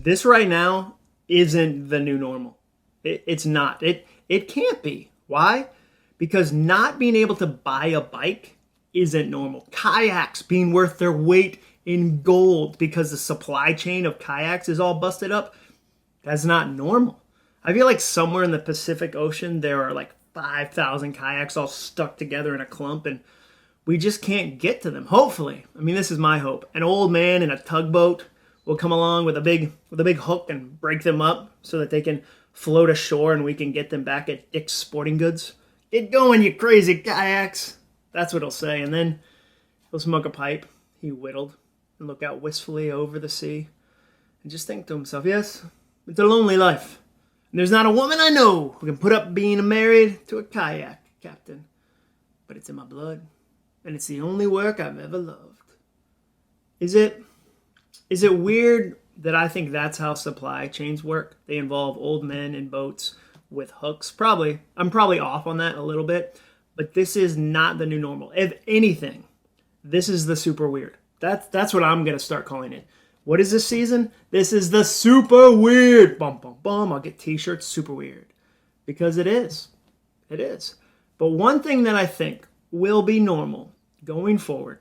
This right now isn't the new normal. It's not. It can't be. Why? Because not being able to buy a bike isn't normal. Kayaks being worth their weight in gold because the supply chain of kayaks is all busted up, that's not normal. I feel like somewhere in the Pacific Ocean there are like 5,000 kayaks all stuck together in a clump, and we just can't get to them. Hopefully, I mean, this is my hope, an old man in a tugboat will come along with a big hook and break them up so that they can float ashore and we can get them back at Dick's Sporting Goods. Get going, you crazy kayaks. That's what he'll say. And then he'll smoke a pipe, he whittled, and look out wistfully over the sea and just think to himself, yes, it's a lonely life. And there's not a woman I know who can put up being married to a kayak captain. But it's in my blood, and it's the only work I've ever loved. Is it weird that I think that's how supply chains work? They involve old men in boats with hooks. Probably. I'm probably off on that a little bit, but this is not the new normal. If anything, this is the super weird. That's what I'm going to start calling it. What is this season? This is the super weird. Bum, bum, bum. I'll get t-shirts, super weird. Because it is. It is. But one thing that I think will be normal going forward,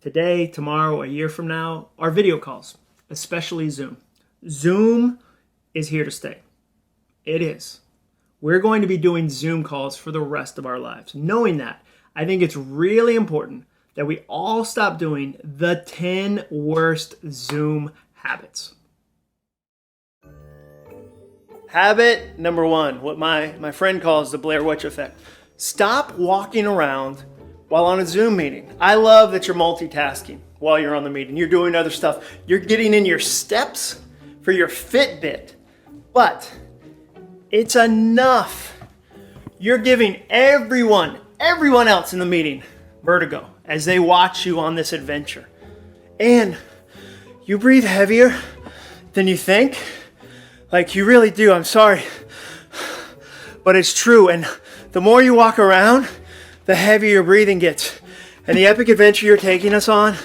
today, tomorrow, a year from now, are video calls, especially Zoom. Zoom is here to stay. It is. We're going to be doing Zoom calls for the rest of our lives. Knowing that, I think it's really important that we all stop doing the 10 worst Zoom habits. Habit number 1, what my friend calls the Blair Witch effect. Stop walking around while on a Zoom meeting. I love that you're multitasking while you're on the meeting. You're doing other stuff. You're getting in your steps for your Fitbit. But it's enough. You're giving everyone else in the meeting vertigo as they watch you on this adventure. And you breathe heavier than you think. Like you really do. I'm sorry. But it's true. And the more you walk around, the heavier your breathing gets. And the epic adventure you're taking us on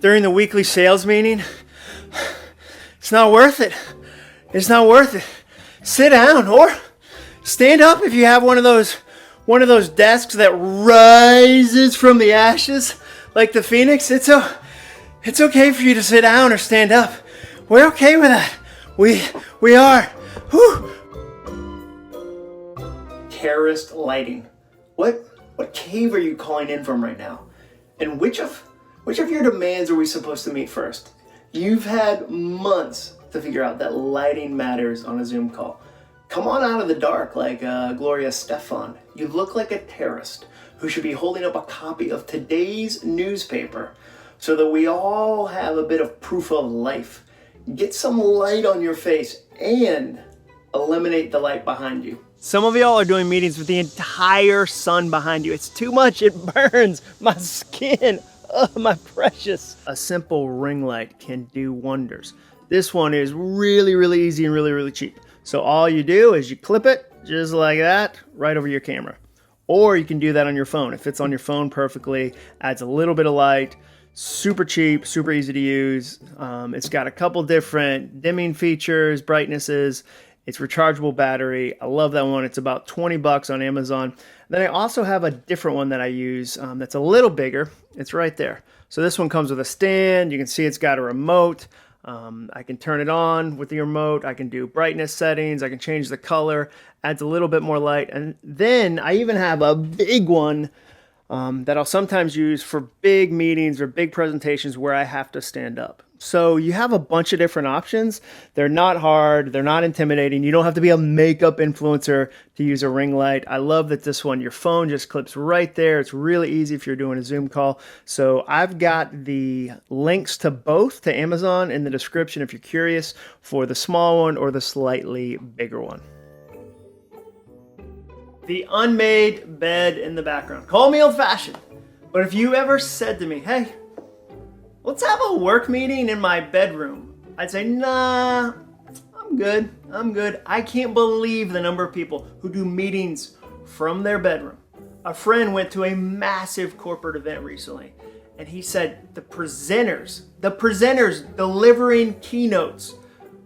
during the weekly sales meeting, it's not worth it. It's not worth it. Sit down or stand up if you have one of those desks that rises from the ashes like the phoenix. It's okay for you to sit down or stand up. We're okay with that. We are. Whew. Terrorist lighting. What cave are you calling in from right now? And which of your demands are we supposed to meet first? You've had months to figure out that lighting matters on a Zoom call. Come on out of the dark like Gloria Stefan. You look like a terrorist who should be holding up a copy of today's newspaper so that we all have a bit of proof of life. Get some light on your face and eliminate the light behind you. Some of y'all are doing meetings with the entire sun behind you. It's too much. It burns my skin. Oh, my precious. A simple ring light can do wonders. This one is really, really easy and really, really cheap. So all you do is you clip it just like that right over your camera. Or you can do that on your phone. It fits on your phone perfectly, adds a little bit of light, super cheap, super easy to use. It's got a couple different dimming features, brightnesses. It's rechargeable battery. I love that one. It's about $20 on Amazon. Then I also have a different one that I use that's a little bigger. It's right there. So this one comes with a stand. You can see it's got a remote. I can turn it on with the remote. I can do brightness settings. I can change the color. Adds a little bit more light. And then I even have a big one that I'll sometimes use for big meetings or big presentations where I have to stand up. So you have a bunch of different options. They're not hard. They're not intimidating. You don't have to be a makeup influencer to use a ring light. I love that this one, your phone just clips right there. It's really easy if you're doing a Zoom call. So I've got the links to both to Amazon in the description if you're curious for the small one or the slightly bigger one. The unmade bed in the background. Call me old-fashioned, but if you ever said to me, hey, let's have a work meeting in my bedroom, I'd say, nah, I'm good. I can't believe the number of people who do meetings from their bedroom. A friend went to a massive corporate event recently, and he said the presenters delivering keynotes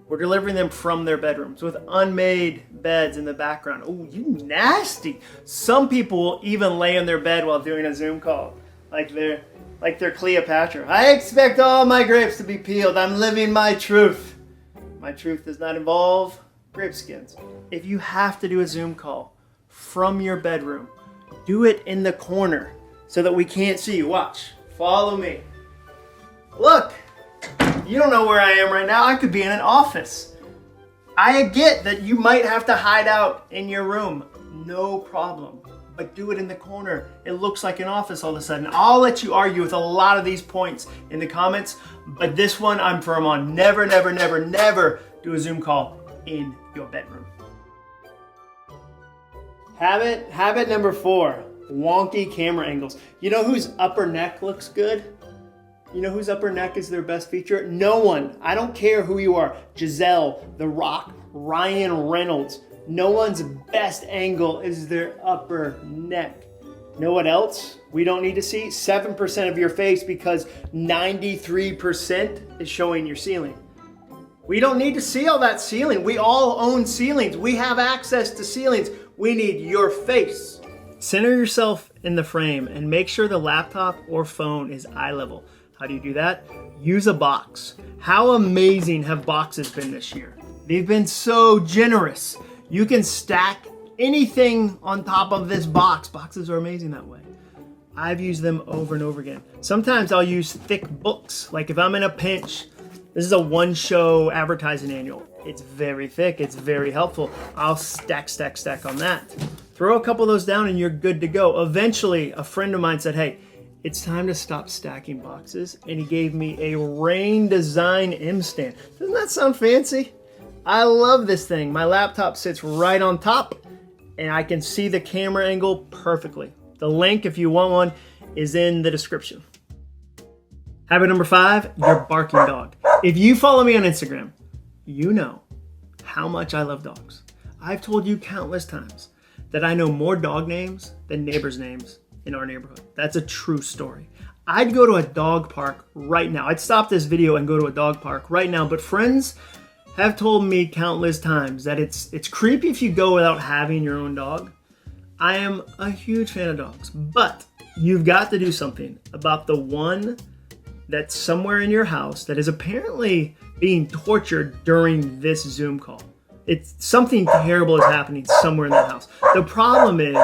We're delivering them from their bedrooms with unmade beds in the background. Oh, you nasty. Some people will even lay in their bed while doing a Zoom call. Like they're Cleopatra. I expect all my grapes to be peeled. I'm living my truth. My truth does not involve grape skins. If you have to do a Zoom call from your bedroom, do it in the corner so that we can't see you. Watch. Follow me. Look. You don't know where I am right now. I could be in an office. I get that you might have to hide out in your room. No problem. But do it in the corner. It looks like an office all of a sudden. I'll let you argue with a lot of these points in the comments, but this one I'm firm on. Never, never, never, never do a Zoom call in your bedroom. Habit number 4, wonky camera angles. You know whose upper neck looks good? You know whose upper neck is their best feature? No one. I don't care who you are. Giselle, The Rock, Ryan Reynolds. No one's best angle is their upper neck. Know what else we don't need to see? 7% of your face because 93% is showing your ceiling. We don't need to see all that ceiling. We all own ceilings. We have access to ceilings. We need your face. Center yourself in the frame and make sure the laptop or phone is eye level. How do you do that? Use a box. How amazing have boxes been this year? They've been so generous. You can stack anything on top of this box. Boxes are amazing that way. I've used them over and over again. Sometimes I'll use thick books. Like if I'm in a pinch, this is a one-show advertising annual. It's very thick. It's very helpful. I'll stack on that. Throw a couple of those down and you're good to go. Eventually, a friend of mine said, hey, it's time to stop stacking boxes, and he gave me a Rain Design M stand. Doesn't that sound fancy? I love this thing. My laptop sits right on top, and I can see the camera angle perfectly. The link, if you want one, is in the description. Habit number 5, your barking dog. If you follow me on Instagram, you know how much I love dogs. I've told you countless times that I know more dog names than neighbors' names in our neighborhood. That's a true story. I'd go to a dog park right now. I'd stop this video and go to a dog park right now, but friends have told me countless times that it's creepy if you go without having your own dog. I am a huge fan of dogs, but you've got to do something about the one that's somewhere in your house that is apparently being tortured during this Zoom call. It's something terrible is happening somewhere in that house. The problem is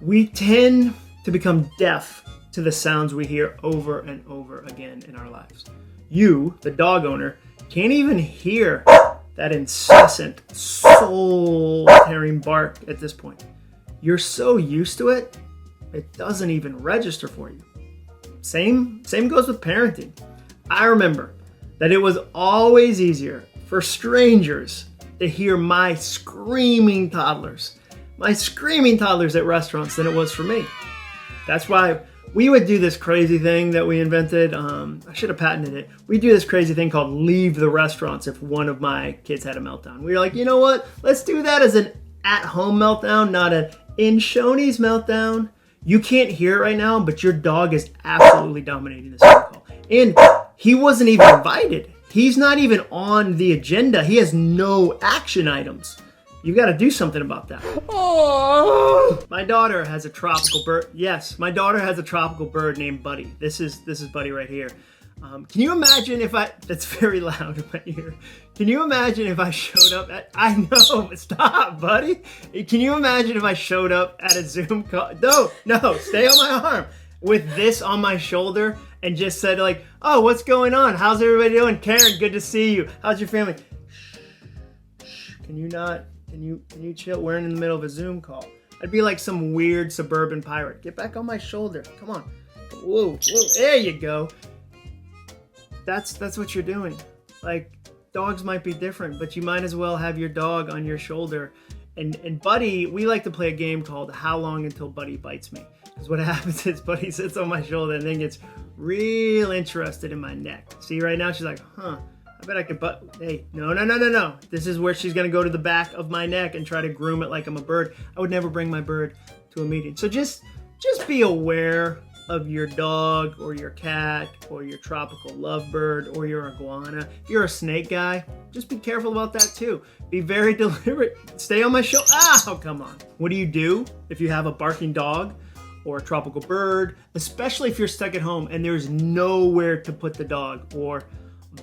we tend to become deaf to the sounds we hear over and over again in our lives. You, the dog owner, can't even hear that incessant, soul-tearing bark at this point. You're so used to it, it doesn't even register for you. Same goes with parenting. I remember that it was always easier for strangers to hear my screaming toddlers at restaurants than it was for me. That's why we would do this crazy thing that we invented. I should have patented it. We do this crazy thing called leave the restaurants if one of my kids had a meltdown. We were like, you know what? Let's do that as an at-home meltdown, not an in Shoney's meltdown. You can't hear it right now, but your dog is absolutely dominating this phone call. And he wasn't even invited. He's not even on the agenda. He has no action items. You got to do something about that. Oh. My daughter has a tropical bird. Yes, my daughter has a tropical bird named Buddy. This is Buddy right here. Can you imagine if that's very loud in my ear. Can you imagine if I showed up at, I know, stop, Buddy. Can you imagine if I showed up at a Zoom call? No, stay on my arm. With this on my shoulder and just said like, oh, what's going on? How's everybody doing? Karen, good to see you. How's your family? Shh. Can you chill? We're in the middle of a Zoom call. I'd be like some weird suburban pirate. Get back on my shoulder. Come on. Whoa, there you go. That's what you're doing. Like, dogs might be different, but you might as well have your dog on your shoulder. And Buddy, we like to play a game called How Long Until Buddy Bites Me. Because what happens is Buddy sits on my shoulder and then gets real interested in my neck. See, right now she's like, I bet I could hey, no. This is where she's gonna go to the back of my neck and try to groom it like I'm a bird. I would never bring my bird to a meeting. So just be aware of your dog or your cat or your tropical lovebird or your iguana. If you're a snake guy, just be careful about that too. Be very deliberate. Stay on my show. Oh, come on. What do you do if you have a barking dog or a tropical bird, especially if you're stuck at home and there's nowhere to put the dog or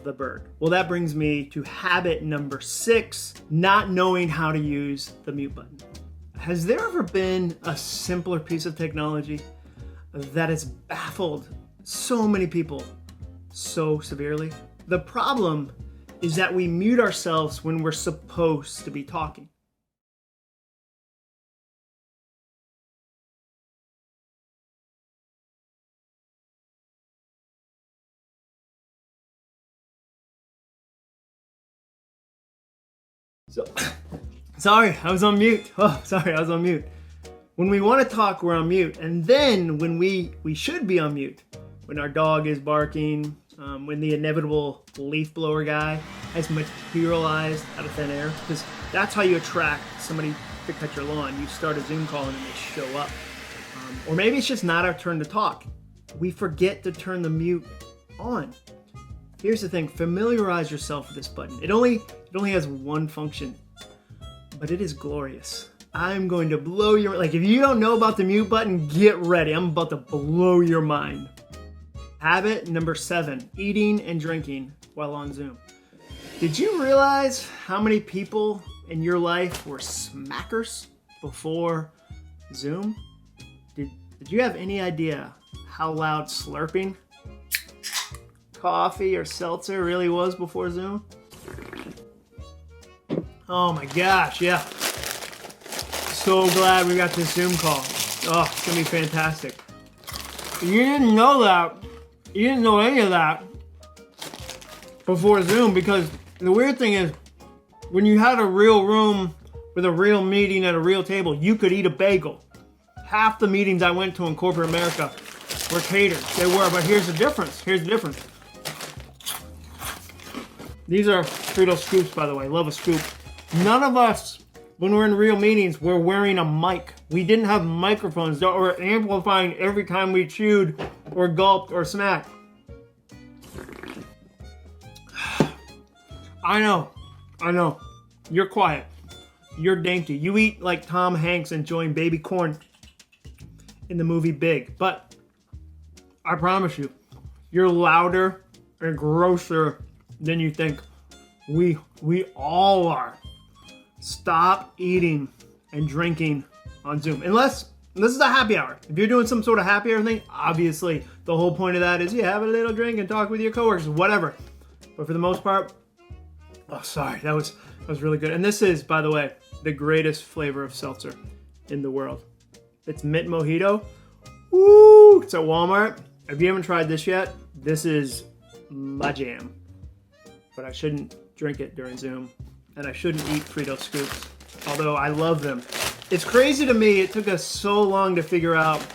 the bird? Well, that brings me to habit number 6, not knowing how to use the mute button. Has there ever been a simpler piece of technology that has baffled so many people so severely? The problem is that we mute ourselves when we're supposed to be talking. Sorry, I was on mute. When we want to talk, we're on mute. And then when we should be on mute, when our dog is barking, when the inevitable leaf blower guy has materialized out of thin air, because that's how you attract somebody to cut your lawn. You start a Zoom call and then they show up. Or maybe it's just not our turn to talk. We forget to turn the mute on. Here's the thing, familiarize yourself with this button. It only has one function, but it is glorious. I'm going to blow your, if you don't know about the mute button, get ready. I'm about to blow your mind. Habit number 7, eating and drinking while on Zoom. Did you realize how many people in your life were smackers before Zoom? Did you have any idea how loud slurping, coffee, or seltzer really was before Zoom? Oh my gosh, yeah. So glad we got this Zoom call. Oh, it's gonna be fantastic. You didn't know that. You didn't know any of that before Zoom, because the weird thing is, when you had a real room with a real meeting at a real table, you could eat a bagel. Half the meetings I went to in corporate America were catered. They were, but here's the difference. These are Frito scoops, by the way. Love a scoop. None of us, when we're in real meetings, were wearing a mic. We didn't have microphones that were amplifying every time we chewed or gulped or snacked. I know. You're quiet. You're dainty. You eat like Tom Hanks enjoying baby corn in the movie Big. But I promise you, you're louder and grosser than you think. We all are. Stop eating and drinking on Zoom. Unless this is a happy hour. If you're doing some sort of happy hour thing, obviously the whole point of that is you have a little drink and talk with your coworkers, whatever. But for the most part, that was really good. And this is, by the way, the greatest flavor of seltzer in the world. It's mint mojito. Woo! It's at Walmart. If you haven't tried this yet, this is my jam. But I shouldn't drink it during Zoom, and I shouldn't eat Frito scoops, although I love them. It's crazy to me, it took us so long to figure out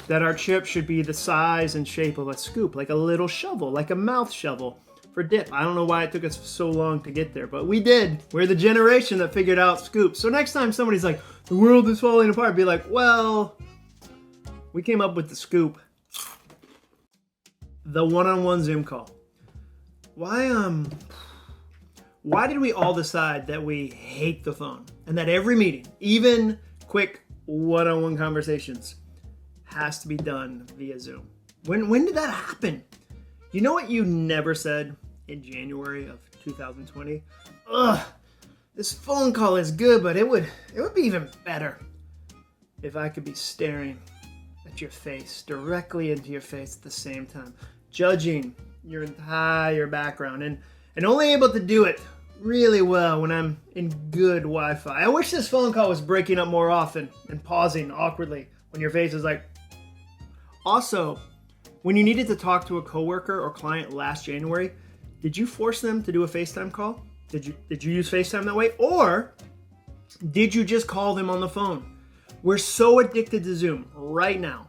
that our chip should be the size and shape of a scoop, like a little shovel, like a mouth shovel for dip. I don't know why it took us so long to get there, but we did. We're the generation that figured out scoops. So next time somebody's like, the world is falling apart, be like, well, we came up with the scoop. The one-on-one Zoom call. Why did we all decide that we hate the phone and that every meeting, even quick one-on-one conversations, has to be done via Zoom? When did that happen? You know what you never said in January of 2020? This phone call is good, but it would be even better if I could be staring at your face, directly into your face at the same time, judging your entire background, and only able to do it really well when I'm in good Wi-Fi. I wish this phone call was breaking up more often and pausing awkwardly when your face is like. Also, when you needed to talk to a coworker or client last January, did you force them to do a FaceTime call? Did you use FaceTime that way? Or did you just call them on the phone? We're so addicted to Zoom right now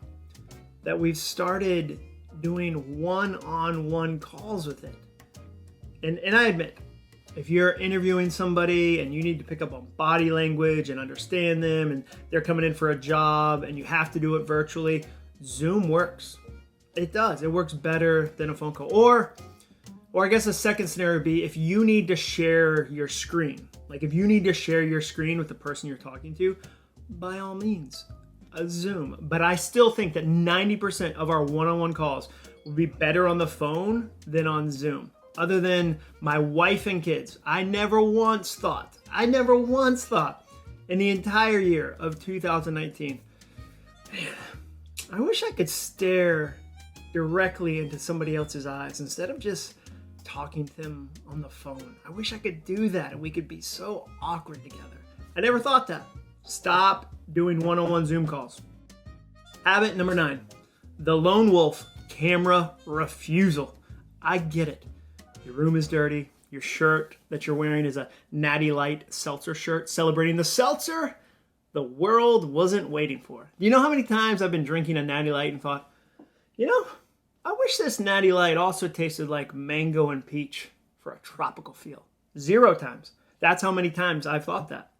that we've started doing one-on-one calls with it. And I admit, if you're interviewing somebody and you need to pick up on body language and understand them, and they're coming in for a job and you have to do it virtually, Zoom works. It does. It works better than a phone call. Or I guess a second scenario would be if you need to share your screen. Like if you need to share your screen with the person you're talking to, by all means, a Zoom. But I still think that 90% of our one-on-one calls would be better on the phone than on Zoom. Other than my wife and kids, I never once thought in the entire year of 2019, man, I wish I could stare directly into somebody else's eyes instead of just talking to them on the phone. I wish I could do that and we could be so awkward together. I never thought that. Stop doing one-on-one Zoom calls. Habit number 9, the lone wolf camera refusal. I get it. Your room is dirty. Your shirt that you're wearing is a Natty Light seltzer shirt celebrating the seltzer the world wasn't waiting for. You know how many times I've been drinking a Natty Light and thought, I wish this Natty Light also tasted like mango and peach for a tropical feel. 0 times. That's how many times I've thought that.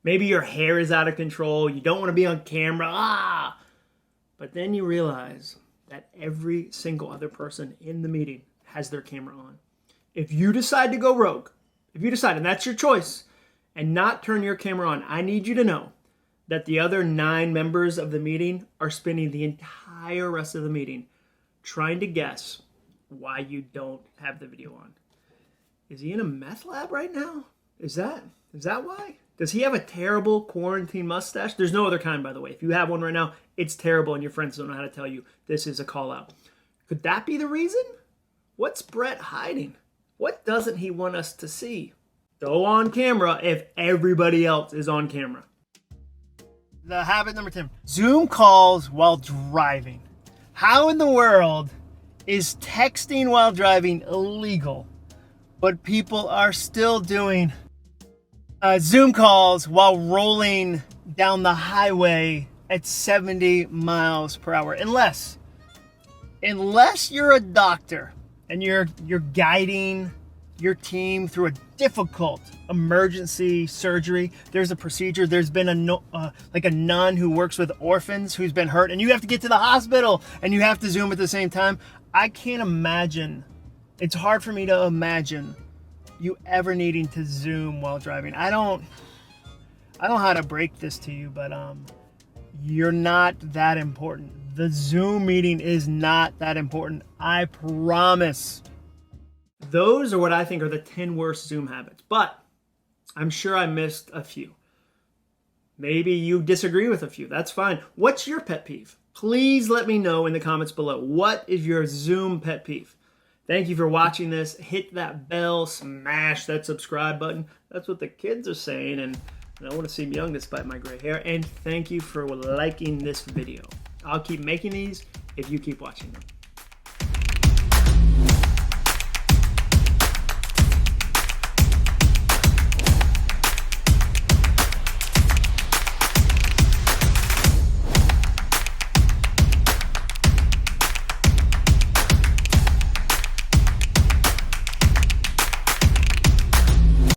Maybe your hair is out of control. You don't want to be on camera. But then you realize that every single other person in the meeting has their camera on. If you decide to go rogue, and that's your choice, and not turn your camera on, I need you to know that the other 9 members of the meeting are spending the entire rest of the meeting trying to guess why you don't have the video on. Is he in a meth lab right now? Is that why? Does he have a terrible quarantine mustache? There's no other kind, by the way. If you have one right now, it's terrible and your friends don't know how to tell you this is a call out. Could that be the reason? What's Brett hiding? What doesn't he want us to see? Go on camera if everybody else is on camera. The habit number 10, Zoom calls while driving. How in the world is texting while driving illegal, but people are still doing Zoom calls while rolling down the highway at 70 miles per hour? Unless you're a doctor and you're guiding your team through a difficult emergency surgery. There's a procedure. There's been a nun who works with orphans who's been hurt, and you have to get to the hospital and you have to Zoom at the same time. I can't imagine. It's hard for me to imagine you ever needing to Zoom while driving. I don't know how to break this to you, but you're not that important. The Zoom meeting is not that important. I promise. Those are what I think are the 10 worst Zoom habits, but I'm sure I missed a few. Maybe you disagree with a few. That's fine. What's your pet peeve? Please let me know in the comments below. What is your Zoom pet peeve? Thank you for watching this. Hit that bell, smash that subscribe button. That's what the kids are saying, and I want to seem young despite my gray hair. And thank you for liking this video. I'll keep making these if you keep watching them.